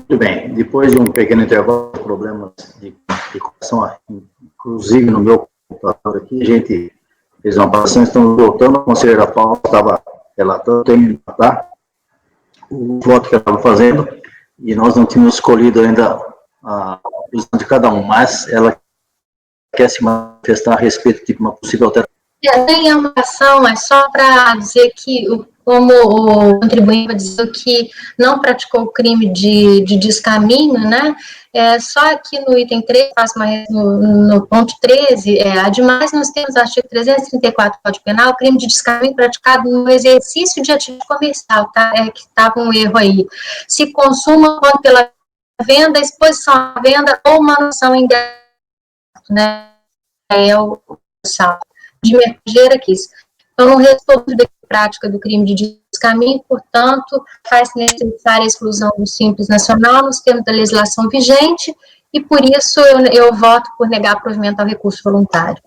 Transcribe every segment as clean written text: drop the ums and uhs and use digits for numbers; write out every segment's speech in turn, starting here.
Muito bem. Depois de um pequeno intervalo, problemas de conexão, inclusive no meu computador aqui, a gente fez uma passagem, estamos voltando, a conselheira Paula estava relatando, tem o voto que ela estava fazendo, e nós não tínhamos escolhido ainda a posição de cada um, mas ela quer se manifestar a respeito de uma possível alteração. Nem é uma ação, é só para dizer que, como o contribuinte dizendo que não praticou o crime de descaminho, né? Só aqui no item 3, no ponto 13, ademais nós temos o artigo 334 do Código Penal, crime de descaminho praticado no exercício de atividade comercial, tá? Que estava um erro aí. Se consuma quanto pela venda, exposição à venda ou manutenção em né? É o saldo de mercadoria aqui. Então, não restou da prática do crime de descaminho, portanto, faz-se necessária a exclusão do Simples Nacional nos termos da legislação vigente, e por isso eu voto por negar provimento ao recurso voluntário.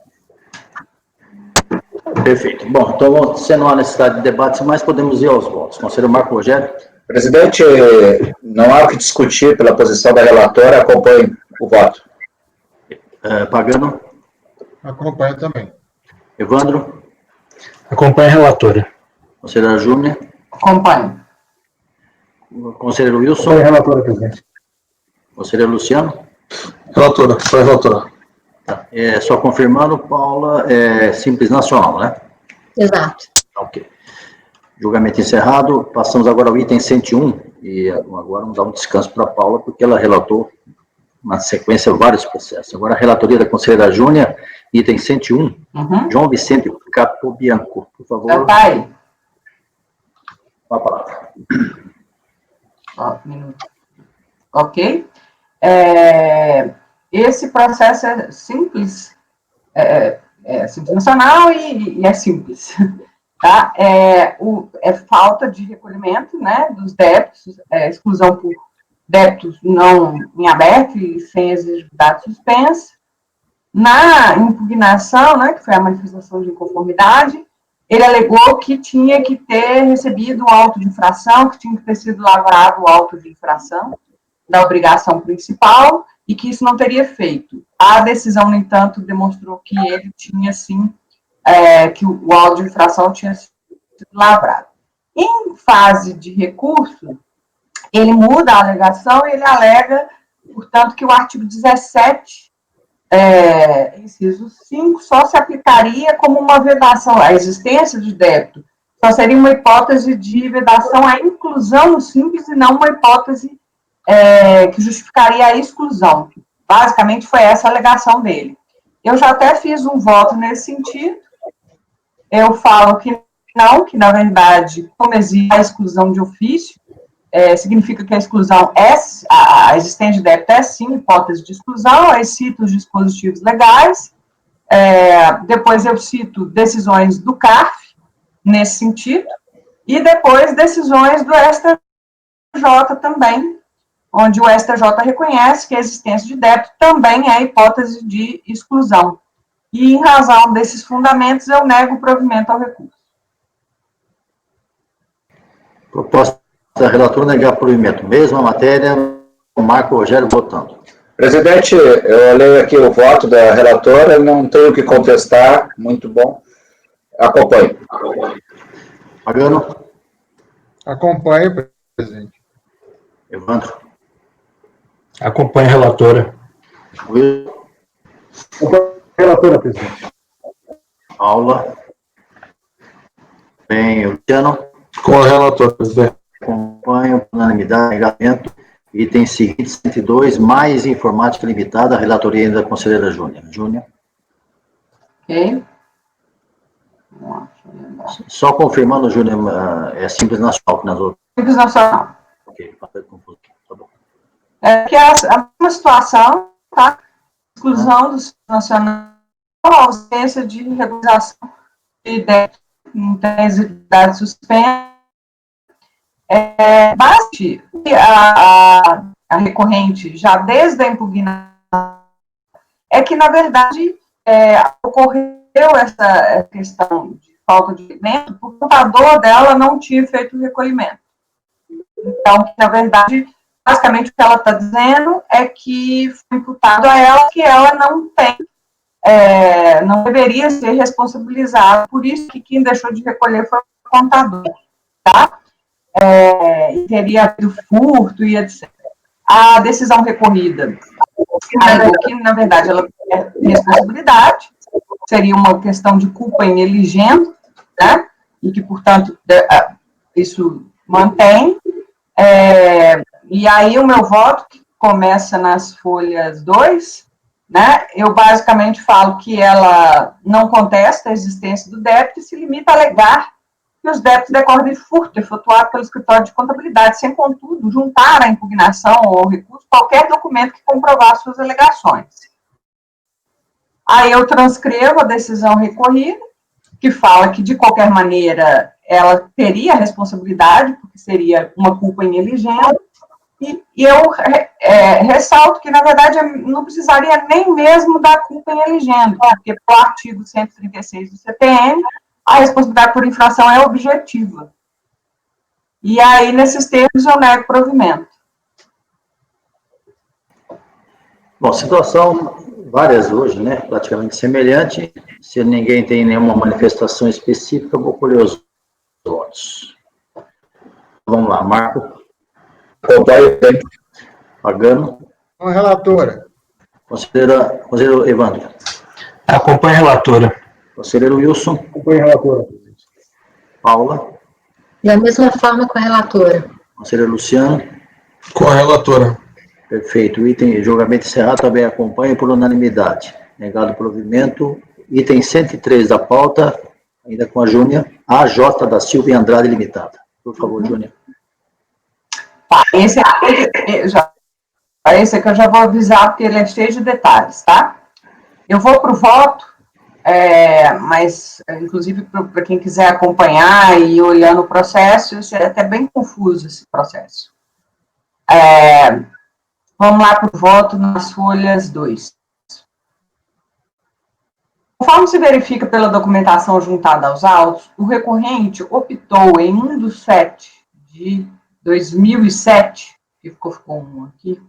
Perfeito. Bom, então, se não há necessidade de debates mais, podemos ir aos votos. Conselheiro Marco Rogério. Presidente, não há o que discutir pela posição da relatora, acompanhe o voto. Pagano. Acompanho também. Evandro. Acompanhe a relatora. Conselheira Júnior. Acompanho. Conselheiro Wilson. Acompanhe a relatora, presidente. Conselheiro Luciano. Relatora, foi relatora. Tá. Só confirmando, Paula, Simples Nacional, né? Exato. Ok. Julgamento encerrado. Passamos agora ao item 101, e agora vamos dar um descanso para a Paula, porque ela relatou na sequência vários processos. Agora a relatoria da conselheira Júnior, item 101, João Vicente Capobianco, por favor. Já está aí. Com a palavra. Ok. Esse processo é simples, simples nacional e é simples. Tá? É falta de recolhimento, né, dos débitos, exclusão por débitos não em aberto e sem exigibilidade suspensa. Na impugnação, né, que foi a manifestação de inconformidade, ele alegou que tinha que ter recebido o auto de infração, que tinha que ter sido lavrado o auto de infração da obrigação principal e que isso não teria feito. A decisão, no entanto, demonstrou que ele tinha, sim, que o auto de infração tinha sido lavrado. Em fase de recurso, ele muda a alegação e ele alega, portanto, que o artigo 17, inciso 5, só se aplicaria como uma vedação, a existência de débito, só seria uma hipótese de vedação à inclusão no simples e não uma hipótese que justificaria a exclusão. Basicamente, foi essa a alegação dele. Eu já até fiz um voto nesse sentido. Eu falo que não, que na verdade, como existe a exclusão de ofício, significa que a exclusão a existência de débito é sim hipótese de exclusão. Aí cito os dispositivos legais, depois eu cito decisões do CARF, nesse sentido, e depois decisões do STJ também, onde o STJ reconhece que a existência de débito também é hipótese de exclusão. E, em razão desses fundamentos, eu nego o provimento ao recurso. Proposta da relatora negar provimento. Mesma matéria, o Marco Rogério votando. Presidente, eu leio aqui o voto da relatora, não tenho o que contestar, muito bom. Acompanho. Pagano. Acompanho, presidente. Evandro. Acompanhe a relatora. Will. Acompanhe a relatora, presidente. Paula. Bem, Luciano. Com a relatora, presidente. Acompanho, unanimidade, negamento. Item seguinte, 102, mais informática limitada, a relatoria da conselheira Júnior. Júnior. Ok. Só confirmando, Júnior, é Simples Nacional que nas outras. Simples nacional. Ok, tá bom. Que é a mesma situação, tá? Exclusão do Simples Nacional, a ausência de regularização de débito, não tem exigibilidade suspensa. Basta a recorrente, já desde a impugnação, que, na verdade, ocorreu essa questão de falta de recolhimento, porque o contador dela não tinha feito o recolhimento. Então, na verdade, basicamente o que ela está dizendo é que foi imputado a ela que ela não tem, não deveria ser responsabilizada, por isso que quem deixou de recolher foi o contador, tá? E teria havido furto e etc. A decisão recorrida, que na verdade ela é responsabilidade, seria uma questão de culpa in eligendo, né? E que, portanto, isso mantém. E aí o meu voto, que começa nas folhas 2, né? Eu basicamente falo que ela não contesta a existência do débito e se limita a alegar que os débitos decorrem de furto efetuado pelo escritório de contabilidade, sem, contudo, juntar à impugnação ou recurso qualquer documento que comprovar suas alegações. Aí eu transcrevo a decisão recorrida, que fala que, de qualquer maneira, ela teria responsabilidade, porque seria uma culpa in eligendo, e eu ressalto que, na verdade, não precisaria nem mesmo da culpa in eligendo, porque, pelo artigo 136 do CPM, a responsabilidade por infração é objetiva. E aí, nesses termos, eu nego provimento. Bom, situação várias hoje, né? Praticamente semelhante. Se ninguém tem nenhuma manifestação específica, eu vou colher os votos. Vamos lá, Marco. Pagano. Com a relatora. Conselheiro Evandro. Acompanhe a relatora. Conselheiro Wilson. Acompanhe a relatora, presidente. Paula. Da mesma forma com a relatora. Conselheiro Luciano. Com a relatora. Perfeito. Item julgamento encerrado, também acompanha por unanimidade. Negado o provimento. Item 103 da pauta, ainda com a Júnia, AJ da Silva e Andrade Limitada. Por favor, Júnia. Tá, esse aqui eu já vou avisar, porque ele é cheio de detalhes, tá? Eu vou para o voto, mas, inclusive, para quem quiser acompanhar e ir olhando o processo, é até bem confuso esse processo. Vamos lá para o voto nas folhas 2. Conforme se verifica pela documentação juntada aos autos, o recorrente optou em 1/7 de 2007, que ficou um aqui,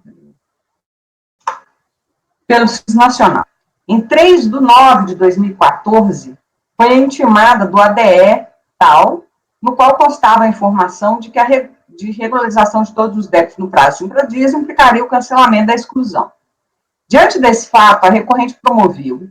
pelo SIS Nacional. Em 3/9 de 2014, foi a intimada do ADE tal, no qual constava a informação de que a de regularização de todos os débitos no prazo de 30 dias implicaria o cancelamento da exclusão. Diante desse fato, a recorrente promoveu,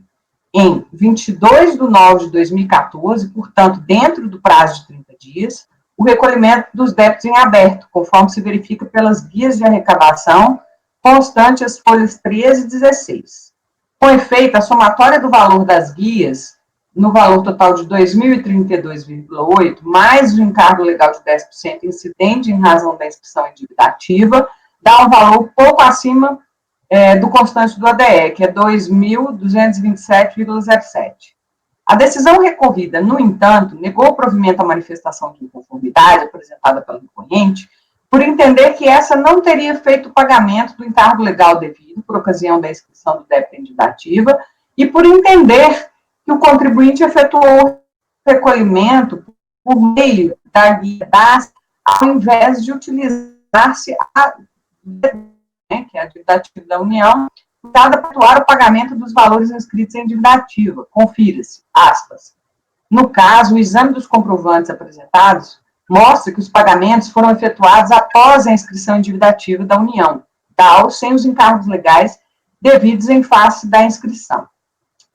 em 22/9 de 2014, portanto, dentro do prazo de 30 dias, o recolhimento dos débitos em aberto, conforme se verifica pelas guias de arrecadação, constante as folhas 13 e 16. Com efeito, a somatória do valor das guias, no valor total de 2.032,8, mais o encargo legal de 10% incidente em razão da inscrição em dívida ativa, dá um valor pouco acima do constante do ADE, que é 2.227,07. A decisão recorrida, no entanto, negou o provimento à manifestação de inconformidade apresentada pelo recorrente, por entender que essa não teria feito o pagamento do encargo legal devido por ocasião da inscrição do débito em dívida ativa e por entender que o contribuinte efetuou o recolhimento por meio da guia DAS, ao invés de utilizar-se que é a dívida ativa da União, para atuar o pagamento dos valores inscritos em dívida ativa. Confira-se, aspas. No caso, o exame dos comprovantes apresentados mostra que os pagamentos foram efetuados após a inscrição em dívida ativa da União, tal, sem os encargos legais devidos em face da inscrição.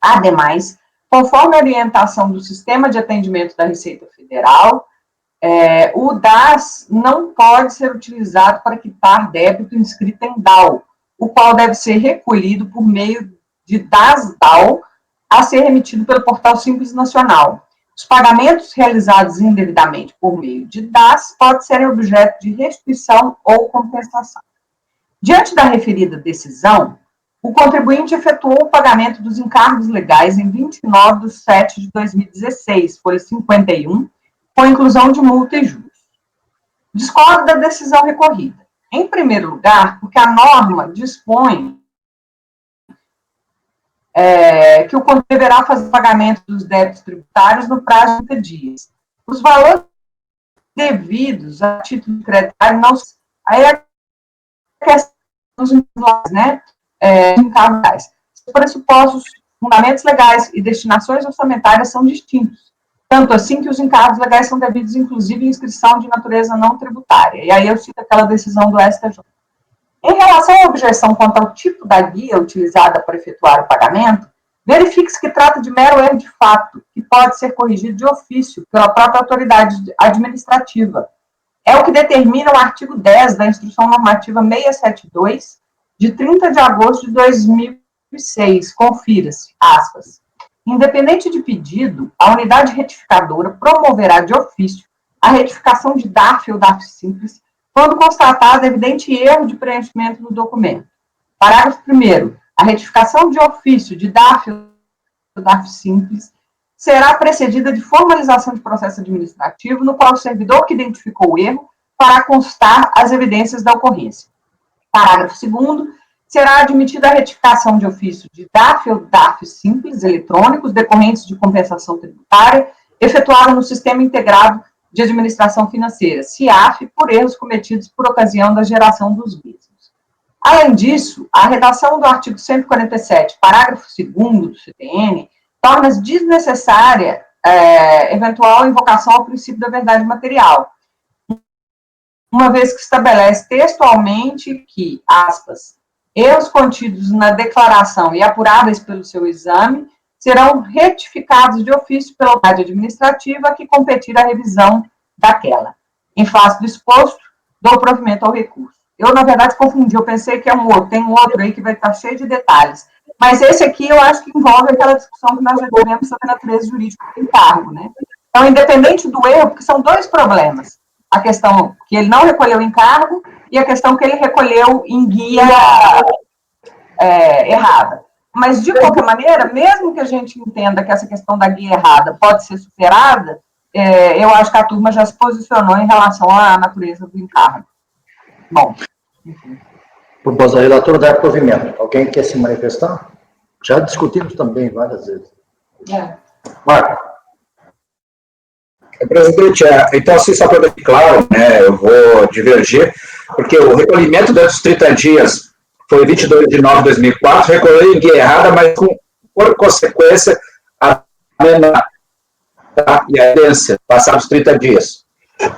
Ademais, conforme a orientação do Sistema de Atendimento da Receita Federal, o DAS não pode ser utilizado para quitar débito inscrito em DAO, o qual deve ser recolhido por meio de DAS-DAO a ser remetido pelo Portal Simples Nacional. Os pagamentos realizados indevidamente por meio de DAS podem ser objeto de restituição ou compensação. Diante da referida decisão, o contribuinte efetuou o pagamento dos encargos legais em 29/7 de 2016, folha 51, com inclusão de multa e juros. Discordo da decisão recorrida. Em primeiro lugar, porque a norma dispõe que o contribuinte deverá fazer o pagamento dos débitos tributários no prazo de 30 dias. Os valores devidos a título de creditário não... Aí questão dos encargos, né? Encargos legais. Os pressupostos, fundamentos legais e destinações orçamentárias são distintos. Tanto assim que os encargos legais são devidos, inclusive, em inscrição de natureza não tributária. E aí eu cito aquela decisão do STJ. Em relação à objeção quanto ao tipo da guia utilizada para efetuar o pagamento, verifique-se que trata de mero erro de fato, que pode ser corrigido de ofício pela própria autoridade administrativa. É o que determina o artigo 10 da Instrução Normativa 672, de 30 de agosto de 2006. Confira-se, aspas. Independente de pedido, a unidade retificadora promoverá de ofício a retificação de DARF ou DARF simples, quando constatado evidente erro de preenchimento do documento. Parágrafo 1º. A retificação de ofício de DARF ou DARF simples será precedida de formalização de processo administrativo, no qual o servidor que identificou o erro fará constar as evidências da ocorrência. Parágrafo 2º. Será admitida a retificação de ofício de DARF ou DARF simples eletrônicos decorrentes de compensação tributária efetuada no Sistema Integrado de Administração Financeira, SIAF, por erros cometidos por ocasião da geração dos mesmos. Além disso, a redação do artigo 147, parágrafo 2º do CTN, torna desnecessária eventual invocação ao princípio da verdade material, uma vez que estabelece textualmente que, aspas, erros contidos na declaração e apuráveis pelo seu exame serão retificados de ofício pela autoridade administrativa que competir a revisão daquela. Em face do exposto, dou provimento ao recurso. Eu, na verdade, confundi, eu pensei que é um outro, tem um outro aí que vai estar cheio de detalhes. Mas esse aqui eu acho que envolve aquela discussão que nós já tivemos sobre a natureza jurídica do encargo, né? Então, independente do erro, porque são dois problemas. A questão que ele não recolheu encargo e a questão que ele recolheu em guia errada. Mas, de qualquer maneira, mesmo que a gente entenda que essa questão da guia errada pode ser superada, eu acho que a turma já se posicionou em relação à natureza do encargo. Bom, enfim. Proposta da relatora, dar provimento. Alguém quer se manifestar? Já discutimos também várias vezes. Marco. Presidente, então, assim, só para deixar claro, né, eu vou divergir, porque o recolhimento dos 30 dias foi 22 de nove de 2004, recolheu em guia errada, mas por consequência, a pena e a herência, passados 30 dias.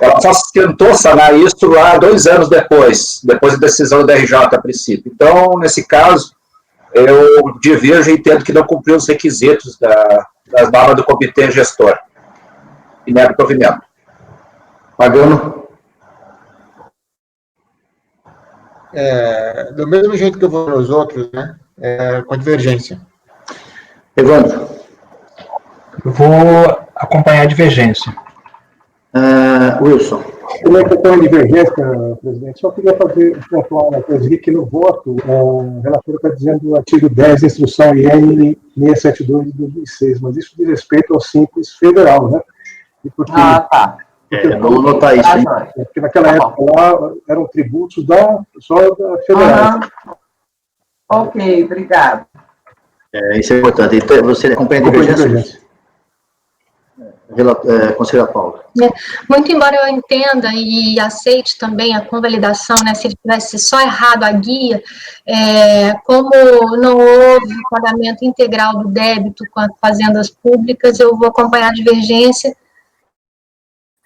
Ela só tentou sanar isso lá 2 anos depois da decisão da RJ, a princípio. Então, nesse caso, eu diverjo e entendo que não cumpriu os requisitos das normas do comitê gestor. E nego provimento. Pagano. Do mesmo jeito que eu vou nos outros, né? Com divergência. Evandro. Eu vou acompanhar a divergência. Wilson. Como é que eu divergência, presidente? Só queria pontuar uma coisa aqui, que no voto, o relator está dizendo o artigo 10 da instrução IN 672 de 2006, mas isso diz respeito ao Simples Federal, né? Porque, tá. Vamos notar isso, hein? Porque naquela época lá eram tributos só da federal. Ok, obrigado. Isso é importante. Então, você acompanha a divergência? Conselheira Paula. Muito embora eu entenda e aceite também a convalidação, né, se ele tivesse só errado a guia, como não houve pagamento integral do débito com as fazendas públicas, eu vou acompanhar a divergência,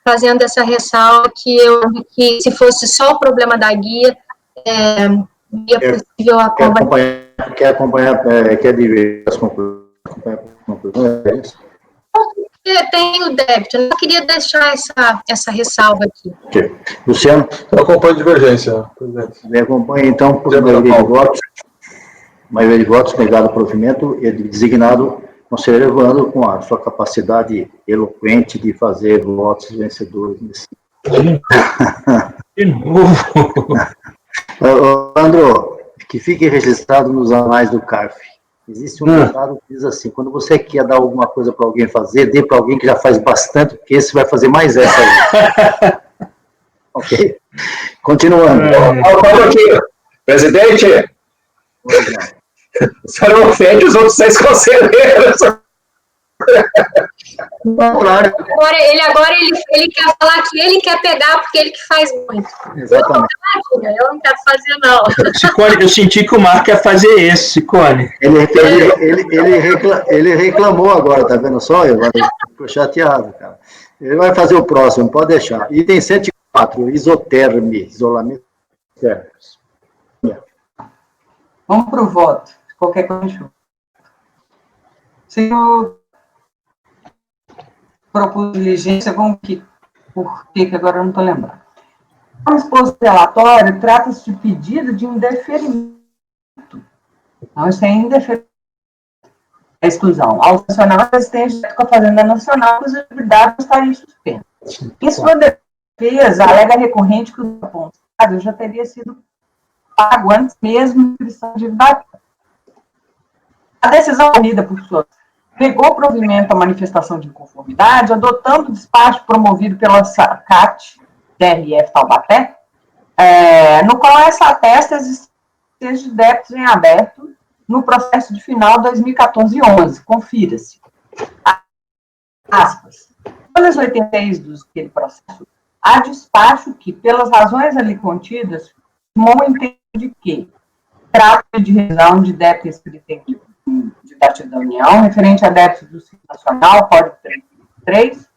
fazendo essa ressalva que se fosse só o problema da guia, ia possível acompanhar. Quer dividir as conclusões? Tem o débito, eu não queria deixar essa ressalva aqui. Okay. Luciano? Eu acompanho a divergência, presidente. Me acompanha, então, por maioria de votos, negado o provimento, ele designado conselheiro Evandro, com a sua capacidade eloquente de fazer votos vencedores. De novo. Evandro, que fique registrado nos anais do CARF. Existe um ditado que diz assim, quando você quer dar alguma coisa para alguém fazer, dê para alguém que já faz bastante, porque esse vai fazer mais essa aí. Ok? Continuando. Presidente, o senhor não ofende os outros 6 conselheiros. Agora ele quer falar que ele quer pegar porque ele que faz muito. Exatamente. eu não quero fazer, não. Ciccone, eu senti que o Marco quer fazer esse, Ciccone. Ele reclamou agora, tá vendo só? Eu ficou chateado, cara. Ele vai fazer o próximo, pode deixar. Item 104, isoterme, isolamento térmico. Vamos para o voto. Qualquer coisa. Senhor propôs diligência, vamos que por que agora eu não estou lembrando. O exposto relatório trata-se de pedido de indeferimento. Então, isso é indeferimento. A exclusão. Ao sancionar a resistência com a Fazenda Nacional, a possibilidade de estar suspensa. Em sua defesa, alega recorrente que o apontado já teria sido pago antes mesmo da inscrição de dívida. A decisão unida por sua negou provimento à manifestação de inconformidade, adotando o despacho promovido pela SACAT, DRF Taubaté, no qual essa atesta a existência de débitos em aberto no processo de final 2014-11. Confira-se. Aspas. Pelas 86 daquele processo, há despacho que, pelas razões ali contidas, tomou o entendimento de que trata de revisão de débito escrito em dívida da União, referente a débitos do Simples Nacional, Código 3,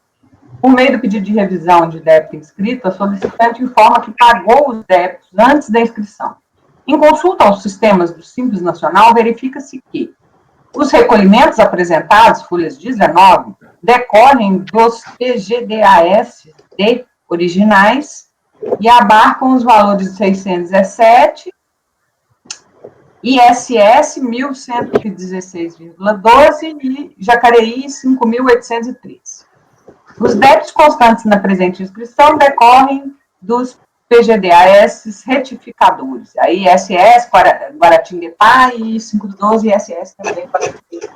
por meio do pedido de revisão de débito inscrito, a solicitante informa que pagou os débitos antes da inscrição. Em consulta aos sistemas do Simples Nacional, verifica-se que os recolhimentos apresentados, folhas 19, decorrem dos PGDAS-D originais e abarcam os valores de 617, ISS 1.116,12 e Jacareí 5.813. Os débitos constantes na presente inscrição decorrem dos PGDAS retificadores, a ISS, Guaratinguetá e 512 ISS também Guaratinguetá.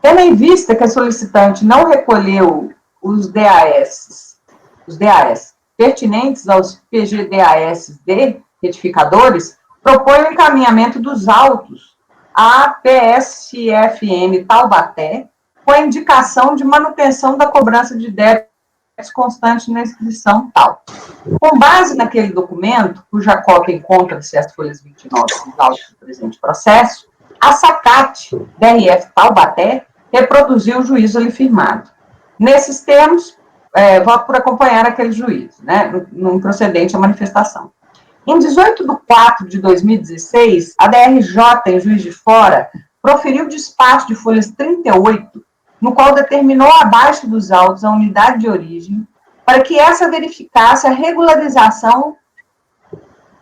Tendo em vista que a solicitante não recolheu os DAS pertinentes aos PGDAS-D retificadores, propõe o encaminhamento dos autos à PSFN Taubaté, com a indicação de manutenção da cobrança de débitos constante na inscrição tal. Com base naquele documento, cuja cópia encontra-se as folhas 29 dos autos do presente processo, a SACAT, DRF Taubaté, reproduziu o juízo ali firmado. Nesses termos, voto por acompanhar aquele juízo, né, no procedente à manifestação. Em 18 de 4 de 2016, a DRJ, em Juiz de Fora, proferiu despacho de folhas 38, no qual determinou abaixo dos autos a unidade de origem, para que essa verificasse a regularização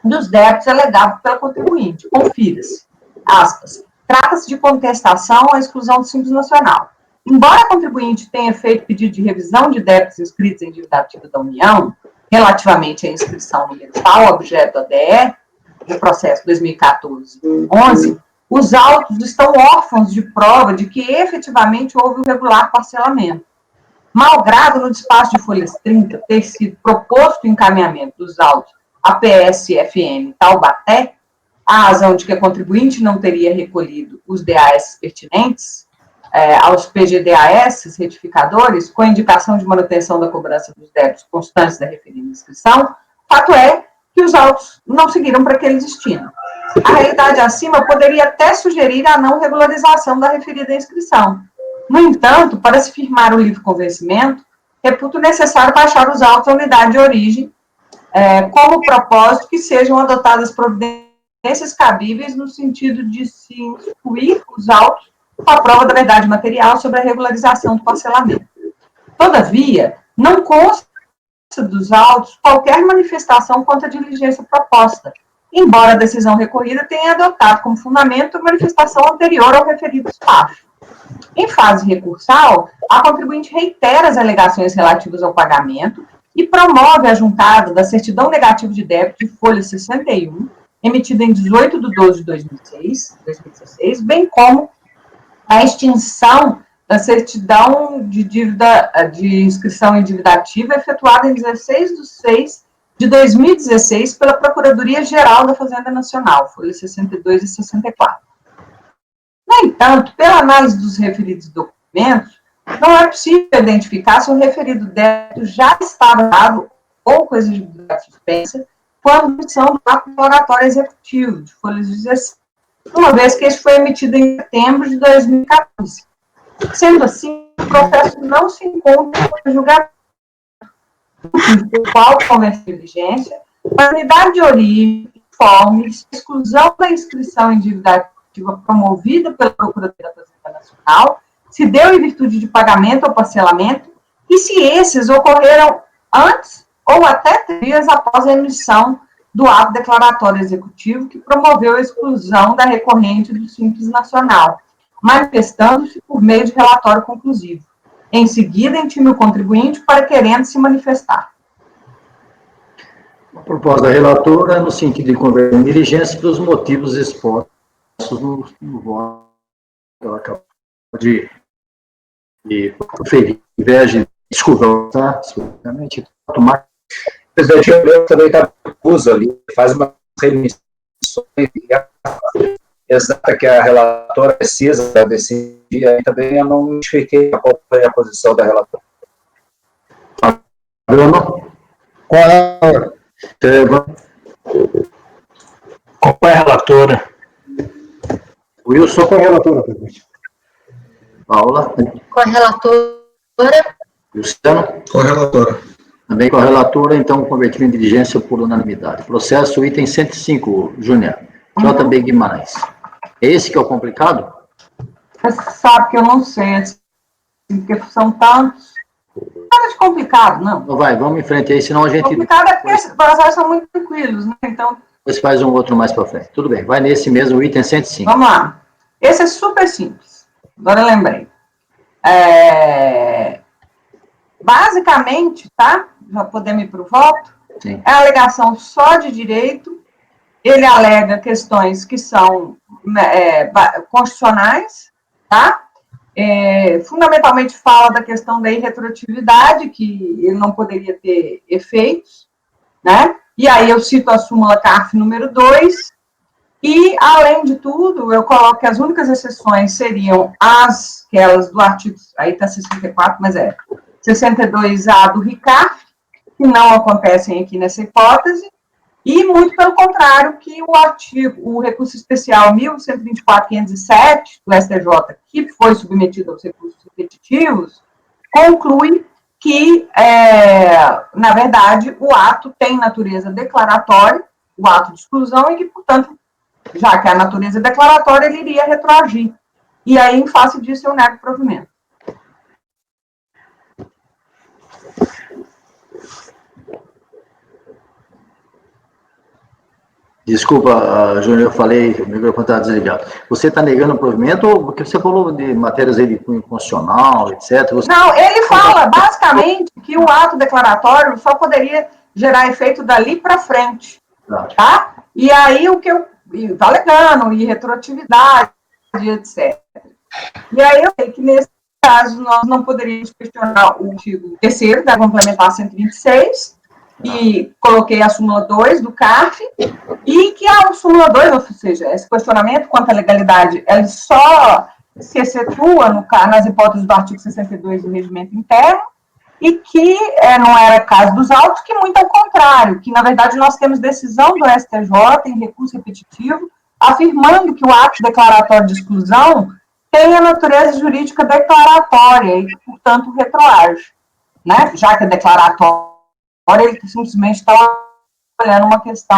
dos débitos alegados pela contribuinte. Confira-se. Aspas. Trata-se de contestação à exclusão do Simples Nacional. Embora a contribuinte tenha feito pedido de revisão de débitos inscritos em dívida ativa da União, relativamente à inscrição número tal, objeto da DE, do processo 2014-11, os autos estão órfãos de prova de que efetivamente houve o regular parcelamento. Malgrado no despacho de folhas 30 ter sido proposto o encaminhamento dos autos à PSFN Taubaté, a razão de que a contribuinte não teria recolhido os DAS pertinentes aos PGDAS retificadores, com indicação de manutenção da cobrança dos débitos constantes da referida inscrição, fato é que os autos não seguiram para aquele destino. A realidade acima poderia até sugerir a não regularização da referida inscrição. No entanto, para se firmar o livre convencimento, reputo necessário baixar os autos à unidade de origem, como propósito que sejam adotadas providências cabíveis no sentido de se instruir os autos com a prova da verdade material sobre a regularização do parcelamento. Todavia, não consta dos autos qualquer manifestação contra a diligência proposta, embora a decisão recorrida tenha adotado como fundamento a manifestação anterior ao referido despacho. Em fase recursal, a contribuinte reitera as alegações relativas ao pagamento e promove a juntada da certidão negativa de débito de folha 61, emitida em 18 de 12 de 2016, bem como a extinção da certidão de dívida de inscrição em dívida ativa efetuada em 16 de 6 de 2016 pela Procuradoria-Geral da Fazenda Nacional, folhas 62 e 64. No entanto, pela análise dos referidos documentos, não é possível identificar se o referido débito já estava dado ou com exigibilidade suspensa com a emissão do ato declaratório executivo, de folhas 16, uma vez que este foi emitido em setembro de 2014. Sendo assim, o processo não se encontra em julgamento, pelo qual conversa de diligência, a unidade de origem, informes, exclusão da inscrição em dívida ativa promovida pela Procuradoria da Fazenda Nacional, se deu em virtude de pagamento ou parcelamento, e se esses ocorreram antes ou até 3 dias após a emissão do ato declaratório executivo que promoveu a exclusão da recorrente do Simples Nacional, manifestando-se por meio de relatório conclusivo. Em seguida, intime o contribuinte para querendo se manifestar. A proposta da relatora é no sentido de converter em diligência pelos motivos expostos no voto que ela acabou de proferir. Em vez de desculpa, especificamente, tomar. O presidente eu também está acusa ali, faz uma remissão exata que a relatora precisa decidir, aí também eu não identifiquei qual foi a posição da relatora. Bruno? Qual é a relatora? Qual é a relatora? Wilson? Com a relatora, presidente. Paula? Com a relatora. Luciano? Com a relatora. Também com a relatora, então, convertido em diligência por unanimidade. Processo item 105, Júnior. JB Guimarães. É esse que é o complicado? Você sabe que eu não sei, assim, porque são tantos. Nada de complicado, não. Então vai, vamos em frente aí, senão a gente... Complicado é porque os processos são muito tranquilos, né? Então, depois faz um outro mais para frente. Tudo bem, vai nesse mesmo item 105. vamos lá. Esse é super simples. Agora eu lembrei. Basicamente, tá? Já podemos ir para o voto. Sim. É alegação só de direito. Ele alega questões que são constitucionais, tá? Fundamentalmente fala da questão da irretroatividade, que ele não poderia ter efeitos, né? E aí eu cito a súmula CARF número 2, e, além de tudo, eu coloco que as únicas exceções seriam aquelas do artigo, aí está 64, mas 62A do RICARF, que não acontecem aqui nessa hipótese, e, muito pelo contrário, que o recurso especial 1124.507 do STJ, que foi submetido aos recursos repetitivos, conclui que, na verdade, o ato tem natureza declaratória, o ato de exclusão, e que, portanto, já que a natureza é declaratória, ele iria retroagir. E aí, em face disso, eu nego o provimento. Desculpa, Júnior, eu falei, o microfone estava desligado. Você está negando o provimento ou porque você falou de matérias aí de cunho constitucional, etc? Não, ele fala, basicamente, que o ato declaratório só poderia gerar efeito dali para frente, tá? E aí, o que eu... Está alegando, e retroatividade, etc. E aí, eu sei que, nesse caso, nós não poderíamos questionar o artigo 3º da complementar 126, e coloquei a súmula 2 do CARF, e que a súmula 2, ou seja, esse questionamento quanto à legalidade, ele só se excetua nas hipóteses do artigo 62 do regimento interno, e que não era caso dos autos, que muito ao contrário, que, na verdade, nós temos decisão do STJ em recurso repetitivo, afirmando que o ato declaratório de exclusão tem a natureza jurídica declaratória e, portanto, retroage, né? Já que é declaratório, ele simplesmente está olhando uma questão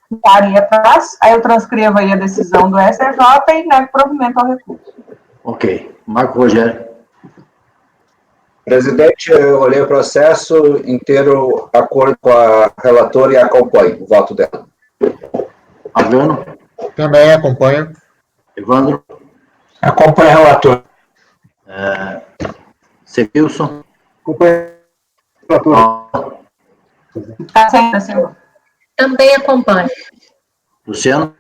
que estaria para... Aí eu transcrevo aí a decisão do STJ e nego provimento ao recurso. Ok. Marco Rogério. Presidente, eu olhei o processo inteiro, de acordo com a relatora, e acompanho o voto dela. Adriano. Também acompanho. Evandro. Acompanha a relatora. Cefilson. Acompanho a relatora. Está sendo. Também acompanho. Luciano.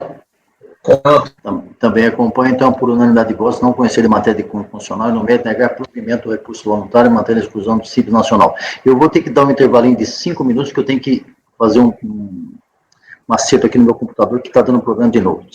Também acompanha, então, por unanimidade de votos, não conhecer de matéria de cunho constitucional e, no meio, negar provimento do recurso voluntário em matéria de exclusão do Simples Nacional. Eu vou ter que dar um intervalinho de 5 minutos, que eu tenho que fazer um acerto aqui no meu computador, que está dando problema de novo.